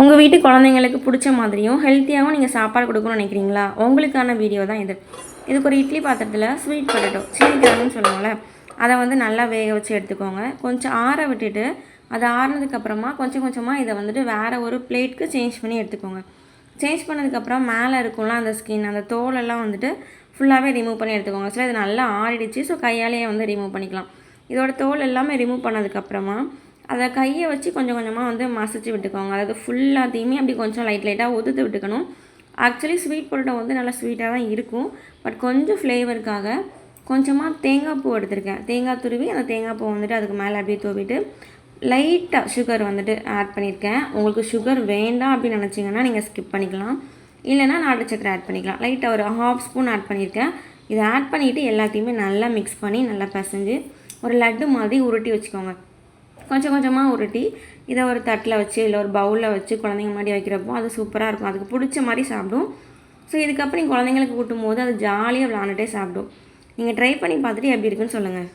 உங்கள் வீட்டு குழந்தைங்களுக்கு பிடிச்ச மாதிரியும் ஹெல்த்தியாகவும் நீங்கள் சாப்பாடு கொடுக்கணும்னு நினைக்கிறீங்களா? உங்களுக்கான வீடியோ தான் இது. இதுக்கு ஒரு இட்லி பாத்திரத்தில் ஸ்வீட் பொட்டேட்டோ சீனிக்கிழங்குன்னு சொல்லுவாங்கள்ல, அதை வந்து நல்லா வேக வச்சு எடுத்துக்கோங்க. கொஞ்சம் ஆற விட்டுட்டு அது ஆறுனதுக்கப்புறமா கொஞ்சம் கொஞ்சமாக இதை வந்துட்டு வேறு ஒரு பிளேட்க்கு சேஞ்ச் பண்ணி எடுத்துக்கோங்க. சேஞ்ச் பண்ணதுக்கப்புறம் மேலே இருக்கும்ல அந்த ஸ்கின், அந்த தோலெல்லாம் வந்துட்டு ஃபுல்லாகவே ரிமூவ் பண்ணி எடுத்துக்கோங்க. ஸோ இது நல்லா ஆறிடுச்சு. ஸோ கையாலேயே வந்து ரிமூவ் பண்ணிக்கலாம். இதோட தோல் எல்லாமே ரிமூவ் பண்ணதுக்கப்புறமா அதை கையை வச்சு கொஞ்சம் கொஞ்சமாக வந்து மசிச்சு விட்டுக்கோங்க. அதாவது ஃபுல்லாத்தையுமே அப்படி கொஞ்சம் லைட்டாக உதுத்து விட்டுக்கணும். ஆக்சுவலி ஸ்வீட் பொட்டேட்டோ வந்து நல்லா ஸ்வீட்டாக தான் இருக்கும். பட் கொஞ்சம் ஃப்ளேவருக்காக கொஞ்சமாக தேங்காய் பூ எடுத்திருக்கேன். தேங்காய் துருவி அந்த தேங்காய் பூ வந்துட்டு அதுக்கு மேலே அப்படியே தூவிட்டு லைட்டாக சுகர் வந்துட்டு ஆட் பண்ணியிருக்கேன். உங்களுக்கு சுகர் வேண்டாம் அப்படின்னு நினச்சிங்கன்னா நீங்கள் ஸ்கிப் பண்ணிக்கலாம். இல்லைனா நாட்டு சக்கரை ஆட் பண்ணிக்கலாம். லைட்டாக ஒரு 1/2 ஸ்பூன் ஆட் பண்ணியிருக்கேன். இதை ஆட் பண்ணிவிட்டு எல்லாத்தையுமே நல்லா மிக்ஸ் பண்ணி நல்லா பிசைஞ்சு ஒரு லட்டு மாதிரி உருட்டி வச்சுக்கோங்க. கொஞ்சம் கொஞ்சமாக உருட்டி இதை ஒரு தட்டில் வச்சு இல்லை ஒரு பவுலில் வச்சு குழந்தைங்க முன்னாடி வைக்கிறப்போ அது சூப்பராக இருக்கும். அதுக்கு பிடிச்ச மாதிரி சாப்பிடும். ஸோ இதுக்கப்புறம் நீங்கள் குழந்தைங்களுக்கு ஊட்டும் போது அது ஜாலியாக விளாண்டுட்டே சாப்பிடும். நீங்கள் ட்ரை பண்ணி பார்த்துட்டு எப்படி இருக்குன்னு சொல்லுங்கள்.